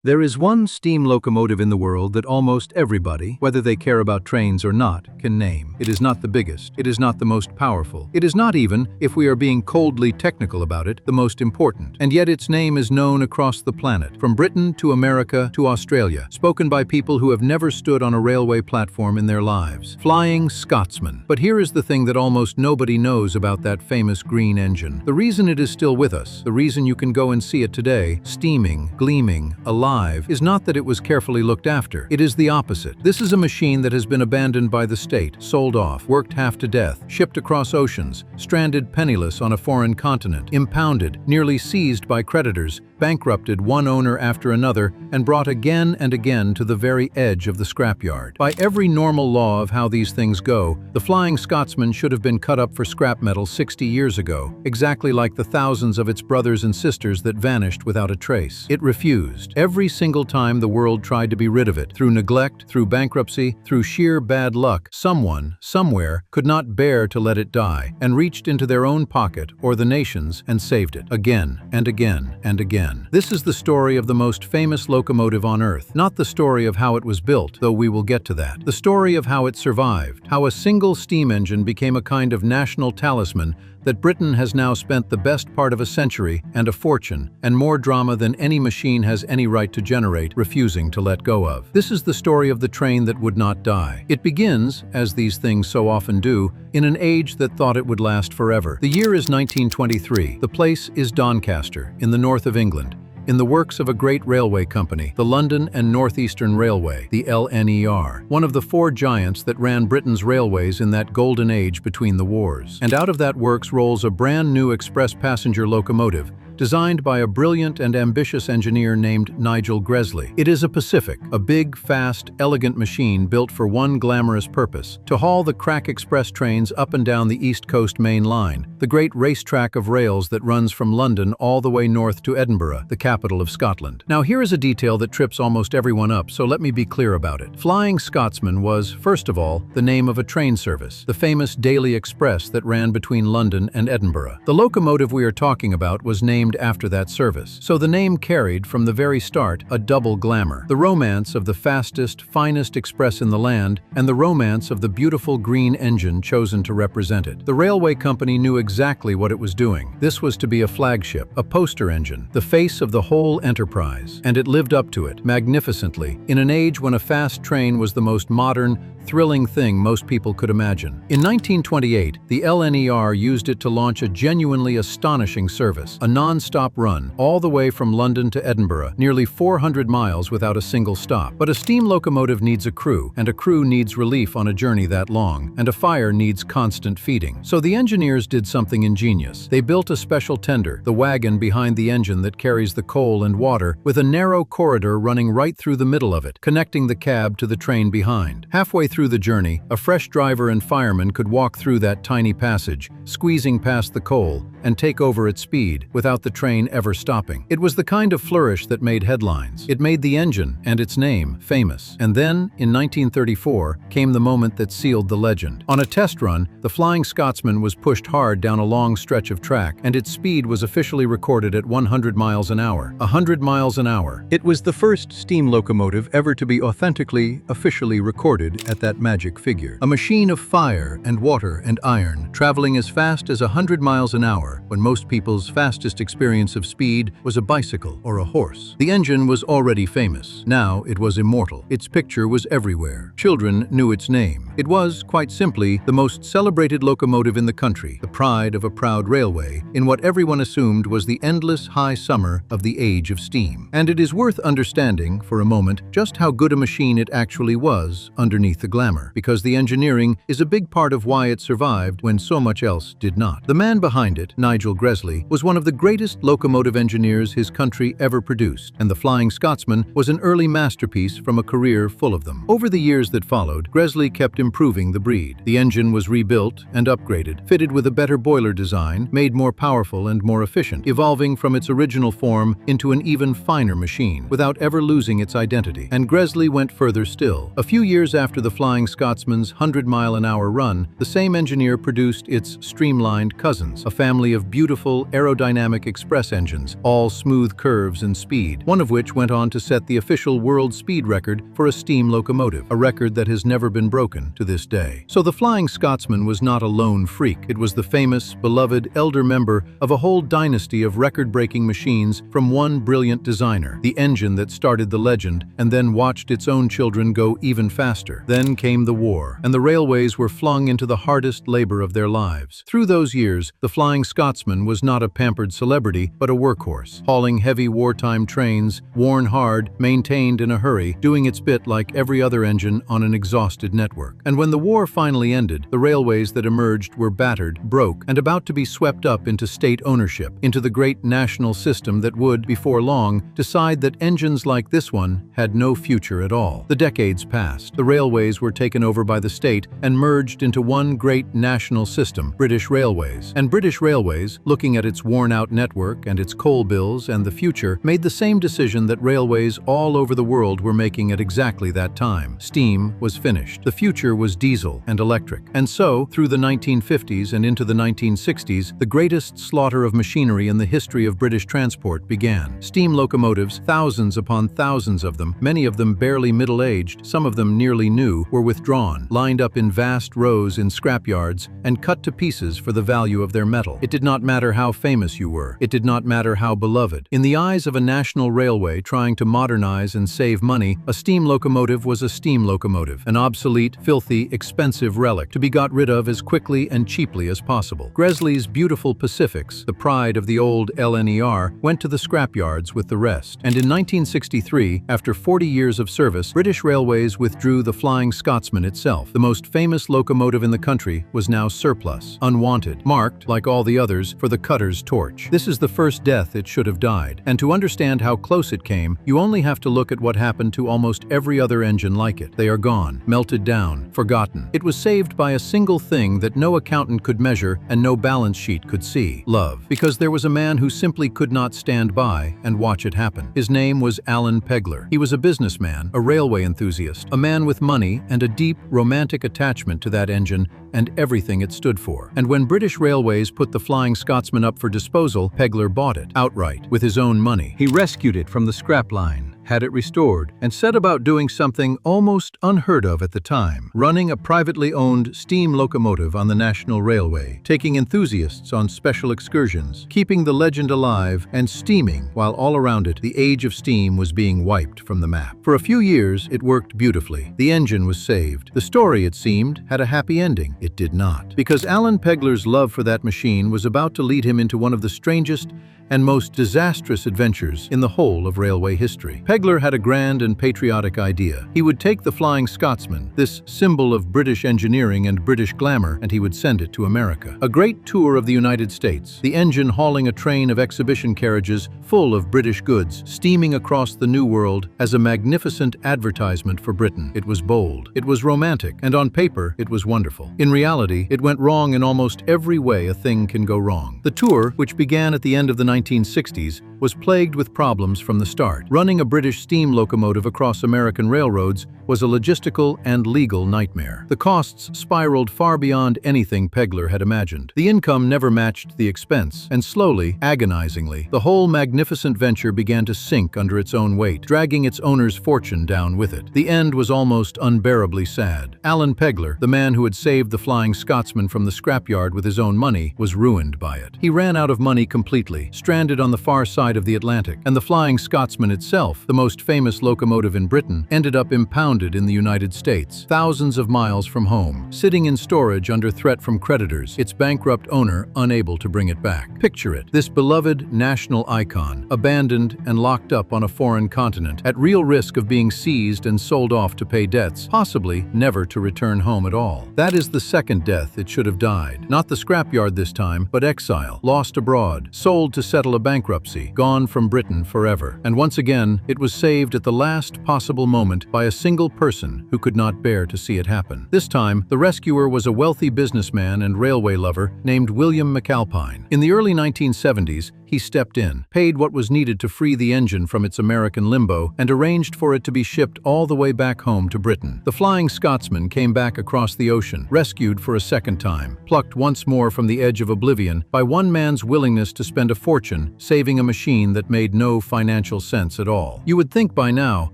There is one steam locomotive in the world that almost everybody, whether they care about trains or not, can name. It is not the biggest. It is not the most powerful. It is not even, if we are being coldly technical about it, the most important. And yet its name is known across the planet, from Britain to America to Australia, spoken by people who have never stood on a railway platform in their lives. Flying Scotsman. But here is the thing that almost nobody knows about that famous green engine. The reason it is still with us, the reason you can go and see it today, steaming, gleaming, alive, is not that it was carefully looked after. It is the opposite. This is a machine that has been abandoned by the state, sold off, worked half to death, shipped across oceans, stranded penniless on a foreign continent, impounded, nearly seized by creditors, bankrupted one owner after another, and brought again and again to the very edge of the scrapyard. By every normal law of how these things go, the Flying Scotsman should have been cut up for scrap metal 60 years ago, exactly like the thousands of its brothers and sisters that vanished without a trace. It refused. Every single time the world tried to be rid of it, through neglect, through bankruptcy, through sheer bad luck, someone, somewhere, could not bear to let it die, and reached into their own pocket, or the nation's, and saved it, again and again and again. This is the story of the most famous locomotive on Earth, not the story of how it was built, though we will get to that. The story of how it survived, how a single steam engine became a kind of national talisman that Britain has now spent the best part of a century and a fortune, and more drama than any machine has any right to generate, refusing to let go of. This is the story of the train that would not die. It begins, as these things so often do, in an age that thought it would last forever. The year is 1923. The place is Doncaster, in the north of England, in the works of a great railway company, the London and North Eastern Railway, the LNER, one of the four giants that ran Britain's railways in that golden age between the wars. And out of that works rolls a brand new express passenger locomotive, designed by a brilliant and ambitious engineer named Nigel Gresley. It is a Pacific, a big, fast, elegant machine built for one glamorous purpose: to haul the crack express trains up and down the East Coast Main Line, the great racetrack of rails that runs from London all the way north to Edinburgh, the capital of Scotland. Now here is a detail that trips almost everyone up, so let me be clear about it. Flying Scotsman was, first of all, the name of a train service, the famous Daily Express that ran between London and Edinburgh. The locomotive we are talking about was named after that service, so the name carried, from the very start, a double glamour: the romance of the fastest, finest express in the land, and the romance of the beautiful green engine chosen to represent it. The railway company knew exactly what it was doing. This was to be a flagship, a poster engine, the face of the whole enterprise, and it lived up to it, magnificently, in an age when a fast train was the most modern, thrilling thing most people could imagine. In 1928, the LNER used it to launch a genuinely astonishing service, a non-stop run, all the way from London to Edinburgh, nearly 400 miles without a single stop. But a steam locomotive needs a crew, and a crew needs relief on a journey that long, and a fire needs constant feeding. So the engineers did something ingenious. They built a special tender, the wagon behind the engine that carries the coal and water, with a narrow corridor running right through the middle of it, connecting the cab to the train behind. Halfway through the journey, a fresh driver and fireman could walk through that tiny passage, squeezing past the coal, and take over at speed, without the train ever stopping. It was the kind of flourish that made headlines. It made the engine, and its name, famous. And then, in 1934, came the moment that sealed the legend. On a test run, the Flying Scotsman was pushed hard down a long stretch of track, and its speed was officially recorded at 100 miles an hour. 100 miles an hour. It was the first steam locomotive ever to be authentically, officially recorded at that magic figure. A machine of fire and water and iron, traveling as fast as 100 miles an hour, when most people's fastest experience of speed was a bicycle or a horse. The engine was already famous. Now it was immortal. Its picture was everywhere. Children knew its name. It was, quite simply, the most celebrated locomotive in the country, the pride of a proud railway, in what everyone assumed was the endless high summer of the age of steam. And it is worth understanding, for a moment, just how good a machine it actually was underneath the glamour, because the engineering is a big part of why it survived when so much else did not. The man behind it, Nigel Gresley, was one of the greatest locomotive engineers his country ever produced, and the Flying Scotsman was an early masterpiece from a career full of them. Over the years that followed, Gresley kept improving the breed. The engine was rebuilt and upgraded, fitted with a better boiler design, made more powerful and more efficient, evolving from its original form into an even finer machine, without ever losing its identity. And Gresley went further still. A few years after the Flying Scotsman's 100-mile-an-hour run, the same engineer produced its streamlined cousins, a family of beautiful, aerodynamic express engines, all smooth curves and speed, one of which went on to set the official world speed record for a steam locomotive, a record that has never been broken to this day. So the Flying Scotsman was not a lone freak. It was the famous, beloved, elder member of a whole dynasty of record-breaking machines from one brilliant designer, the engine that started the legend and then watched its own children go even faster. Then came the war, and the railways were flung into the hardest labor of their lives. Through those years, the Flying Scotsman was not a pampered celebrity, but a workhorse, hauling heavy wartime trains, worn hard, maintained in a hurry, doing its bit like every other engine on an exhausted network. And when the war finally ended, the railways that emerged were battered, broke, and about to be swept up into state ownership, into the great national system that would, before long, decide that engines like this one had no future at all. The decades passed. The railways were taken over by the state and merged into one great national system, British Railways. And British Railways, looking at its worn-out network and its coal bills and the future, made the same decision that railways all over the world were making at exactly that time. Steam was finished. The future was diesel and electric. And so, through the 1950s and into the 1960s, the greatest slaughter of machinery in the history of British transport began. Steam locomotives, thousands upon thousands of them, many of them barely middle-aged, some of them nearly new, were withdrawn, lined up in vast rows in scrapyards, and cut to pieces for the value of their metal. It did not matter how famous you were. It did not matter how beloved. In the eyes of a national railway trying to modernize and save money, a steam locomotive was a steam locomotive, an obsolete, filthy, expensive relic to be got rid of as quickly and cheaply as possible. Gresley's beautiful Pacifics, the pride of the old LNER, went to the scrapyards with the rest. And in 1963, after 40 years of service, British Railways withdrew the Flying Scotsman itself. The most famous locomotive in the country was now surplus, unwanted, marked, like all the others, for the cutter's torch. This is the first death it should have died. And to understand how close it came, you only have to look at what happened to almost every other engine like it. They are gone, melted down, forgotten. It was saved by a single thing that no accountant could measure and no balance sheet could see: love. Because there was a man who simply could not stand by and watch it happen. His name was Alan Pegler. He was a businessman, a railway enthusiast, a man with money and a deep, romantic attachment to that engine and everything it stood for. And when British Railways put the Flying Scotsman up for disposal, Pegler bought it, outright, with his own money. He rescued it from the scrap line, had it restored, and set about doing something almost unheard of at the time: running a privately owned steam locomotive on the National Railway, taking enthusiasts on special excursions, keeping the legend alive, and steaming while all around it the age of steam was being wiped from the map. For a few years, it worked beautifully. The engine was saved. The story, it seemed, had a happy ending. It did not. Because Alan Pegler's love for that machine was about to lead him into one of the strangest and most disastrous adventures in the whole of railway history. Pegler had a grand and patriotic idea. He would take the Flying Scotsman, this symbol of British engineering and British glamour, and he would send it to America. A great tour of the United States, the engine hauling a train of exhibition carriages full of British goods, steaming across the New World as a magnificent advertisement for Britain. It was bold, it was romantic, and on paper, it was wonderful. In reality, it went wrong in almost every way a thing can go wrong. The tour, which began at the end of the 1960s, was plagued with problems from the start. Running a British steam locomotive across American railroads was a logistical and legal nightmare. The costs spiraled far beyond anything Pegler had imagined. The income never matched the expense, and slowly, agonizingly, the whole magnificent venture began to sink under its own weight, dragging its owner's fortune down with it. The end was almost unbearably sad. Alan Pegler, the man who had saved the Flying Scotsman from the scrapyard with his own money, was ruined by it. He ran out of money completely, stranded on the far side of the Atlantic, and the Flying Scotsman itself, the most famous locomotive in Britain, ended up impounded in the United States, thousands of miles from home, sitting in storage under threat from creditors, its bankrupt owner unable to bring it back. Picture it, this beloved national icon, abandoned and locked up on a foreign continent, at real risk of being seized and sold off to pay debts, possibly never to return home at all. That is the second death it should have died. Not the scrapyard this time, but exile, lost abroad, sold to settle a bankruptcy, gone from Britain forever. And once again, it was saved at the last possible moment by a single person who could not bear to see it happen. This time, the rescuer was a wealthy businessman and railway lover named William McAlpine. In the early 1970s, he stepped in, paid what was needed to free the engine from its American limbo, and arranged for it to be shipped all the way back home to Britain. The Flying Scotsman came back across the ocean, rescued for a second time, plucked once more from the edge of oblivion by one man's willingness to spend a fortune saving a machine that made no financial sense at all. You would think by now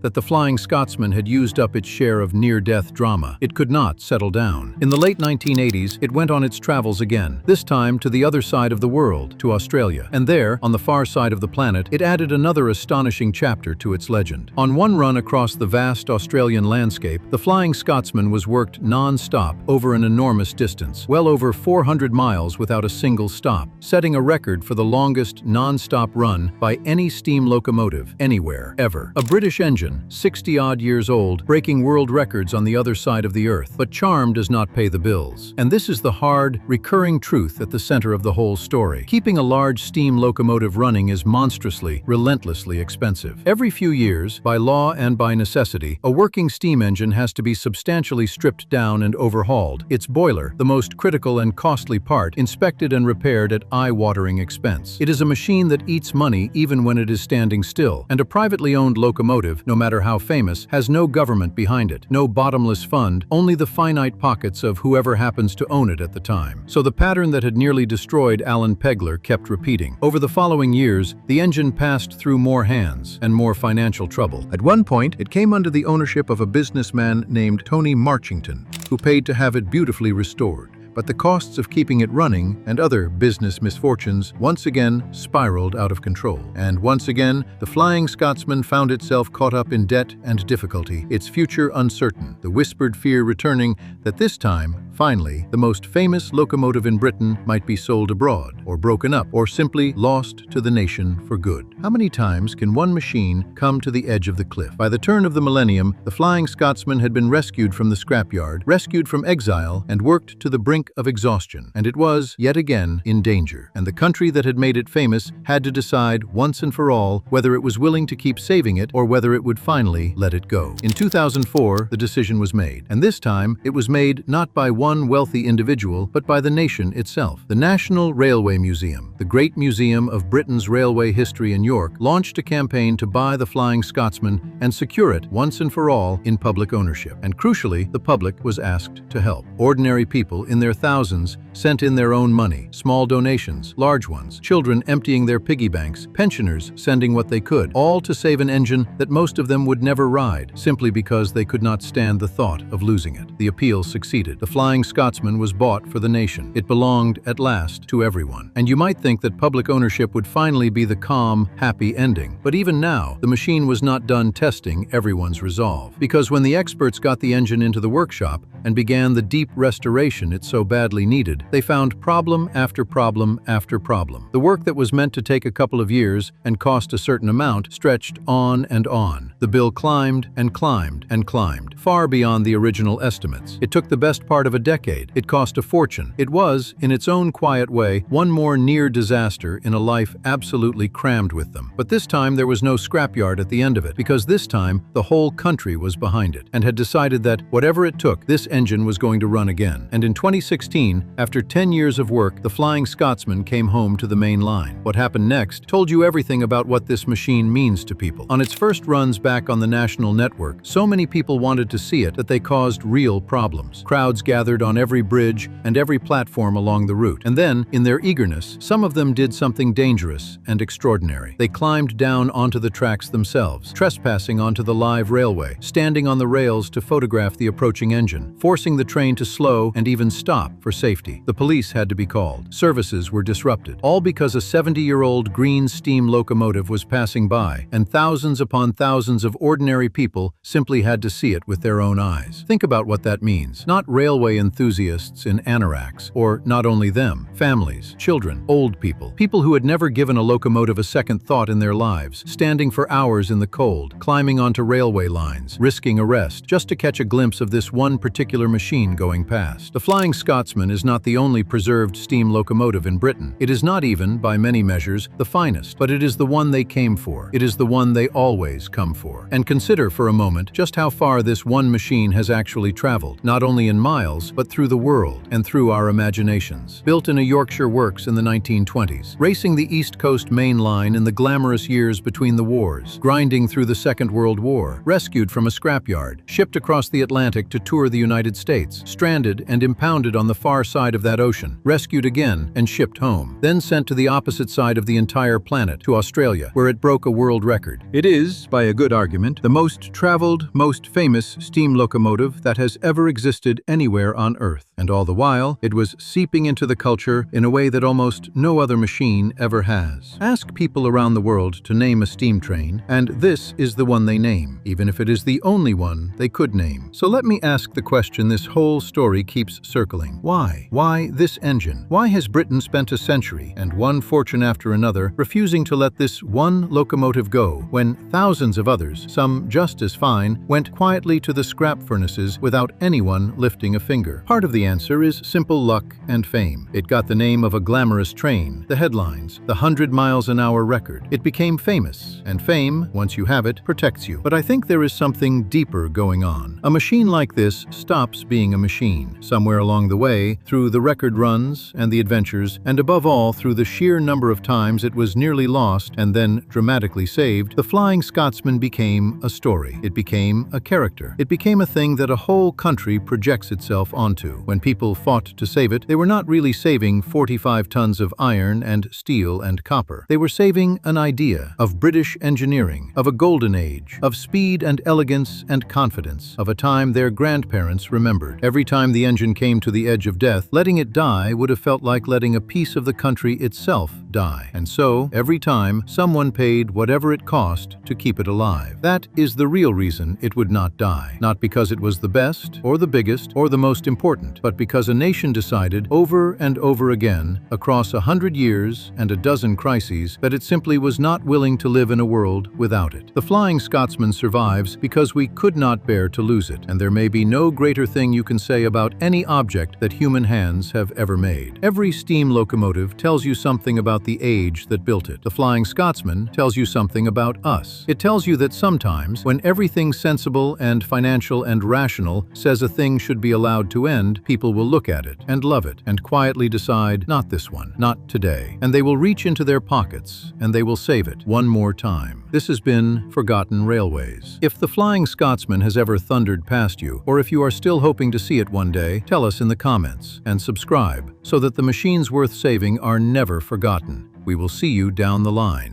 that the Flying Scotsman had used up its share of near-death drama. It could not settle down. In the late 1980s, it went on its travels again, this time to the other side of the world, to Australia. And there, on the far side of the planet, it added another astonishing chapter to its legend. On one run across the vast Australian landscape, the Flying Scotsman was worked non-stop over an enormous distance, well over 400 miles without a single stop, setting a record for the longest non-stop run by any steam locomotive anywhere, ever. A British engine, 60-odd years old, breaking world records on the other side of the earth. But charm does not pay the bills. And this is the hard, recurring truth at the center of the whole story. Keeping a large steam locomotive running is monstrously, relentlessly expensive. Every few years, by law and by necessity, a working steam engine has to be substantially stripped down and overhauled. Its boiler, the most critical and costly part, inspected and repaired at eye-watering expense. It is a machine that eats money even when it is standing still, and a privately owned locomotive, no matter how famous, has no government behind it, no bottomless fund, only the finite pockets of whoever happens to own it at the time. So the pattern that had nearly destroyed Alan Pegler kept repeating. Over the following years, the engine passed through more hands and more financial trouble. At one point, it came under the ownership of a businessman named Tony Marchington, who paid to have it beautifully restored. But the costs of keeping it running and other business misfortunes once again spiraled out of control. And once again, the Flying Scotsman found itself caught up in debt and difficulty, its future uncertain, the whispered fear returning that this time, finally, the most famous locomotive in Britain might be sold abroad, or broken up, or simply lost to the nation for good. How many times can one machine come to the edge of the cliff? By the turn of the millennium, the Flying Scotsman had been rescued from the scrapyard, rescued from exile, and worked to the brink of exhaustion. And it was, yet again, in danger. And the country that had made it famous had to decide, once and for all, whether it was willing to keep saving it or whether it would finally let it go. In 2004, the decision was made. And this time, it was made not by one wealthy individual, but by the nation itself. The National Railway Museum, the great museum of Britain's railway history in York, launched a campaign to buy the Flying Scotsman and secure it, once and for all, in public ownership. And crucially, the public was asked to help. Ordinary people, in their thousands, sent in their own money, small donations, large ones, children emptying their piggy banks, pensioners sending what they could, all to save an engine that most of them would never ride, simply because they could not stand the thought of losing it. The appeal succeeded. The Flying Scotsman was bought for the nation. It belonged, at last, to everyone. And you might think that public ownership would finally be the calm, happy ending. But even now, the machine was not done testing everyone's resolve. Because when the experts got the engine into the workshop and began the deep restoration it so badly needed, they found problem after problem after problem. The work that was meant to take a couple of years and cost a certain amount stretched on and on. The bill climbed and climbed and climbed, far beyond the original estimates. It took the best part of a decade. It cost a fortune. It was, in its own quiet way, one more near disaster in a life absolutely crammed with them. But this time there was no scrapyard at the end of it, because this time the whole country was behind it and had decided that, whatever it took, this engine was going to run again. And in 2016, after 10 years of work, the Flying Scotsman came home to the main line. What happened next told you everything about what this machine means to people. On its first runs back on the national network, so many people wanted to see it that they caused real problems. Crowds gathered on every bridge and every platform along the route. And then, in their eagerness, some of them did something dangerous and extraordinary. They climbed down onto the tracks themselves, trespassing onto the live railway, standing on the rails to photograph the approaching engine, forcing the train to slow and even stop for safety. The police had to be called. Services were disrupted, all because a 70-year-old green steam locomotive was passing by, and thousands upon thousands of ordinary people simply had to see it with their own eyes. Think about what that means. Not railway enthusiasts in anoraks, or not only them, families, children, old people, people who had never given a locomotive a second thought in their lives, standing for hours in the cold, climbing onto railway lines, risking arrest, just to catch a glimpse of this one particular machine going past. The Flying Scotsman is not the only preserved steam locomotive in Britain. It is not even, by many measures, the finest, but it is the one they came for. It is the one they always come for. And consider for a moment just how far this one machine has actually traveled, not only in miles, but through the world and through our imaginations. Built in a Yorkshire works in the 1920s, racing the East Coast Main Line in the glamorous years between the wars, grinding through the Second World War, rescued from a scrapyard, shipped across the Atlantic to tour the United States, stranded and impounded on the far side of that ocean, rescued again and shipped home, then sent to the opposite side of the entire planet, to Australia, where it broke a world record. It is, by a good argument, the most traveled, most famous steam locomotive that has ever existed anywhere on Earth. And all the while, it was seeping into the culture in a way that almost no other machine ever has. Ask people around the world to name a steam train, and this is the one they name, even if it is the only one they could name. So let me ask the question this whole story keeps circling. Why? Why this engine? Why has Britain spent a century and one fortune after another refusing to let this one locomotive go when thousands of others, some just as fine, went quietly to the scrap furnaces without anyone lifting a finger? Part of the answer is simple luck and fame. It got the name of a glamorous train, the headlines, the 100 miles an hour record. It became famous, and fame, once you have it, protects you. But I think there is something deeper going on. A machine like this stops being a machine. Somewhere along the way, through the record runs and the adventures, and above all through the sheer number of times it was nearly lost and then dramatically saved, the Flying Scotsman became a story. It became a character. It became a thing that a whole country projects itself onto. When people fought to save it, they were not really saving 45 tons of iron and steel and copper. They were saving an idea of British engineering, of a golden age, of speed and elegance and confidence, of a time their grandparents remembered. Every time the engine came to the edge of death, letting it die would have felt like letting a piece of the country itself die. And so, every time, someone paid whatever it cost to keep it alive. That is the real reason it would not die. Not because it was the best, or the biggest, or the most important, but because a nation decided over and over again, across 100 years and a dozen crises, that it simply was not willing to live in a world without it. The Flying Scotsman survives because we could not bear to lose it, and there may be no greater thing you can say about any object that human hands have ever made. Every steam locomotive tells you something about the age that built it. The Flying Scotsman tells you something about us. It tells you that sometimes, when everything sensible and financial and rational says a thing should be allowed to end, people will look at it and love it and quietly decide, not this one, not today. And they will reach into their pockets and they will save it one more time. This has been Forgotten Railways. If the Flying Scotsman has ever thundered past you, or if you are still hoping to see it one day, tell us in the comments and subscribe so that the machines worth saving are never forgotten. We will see you down the line.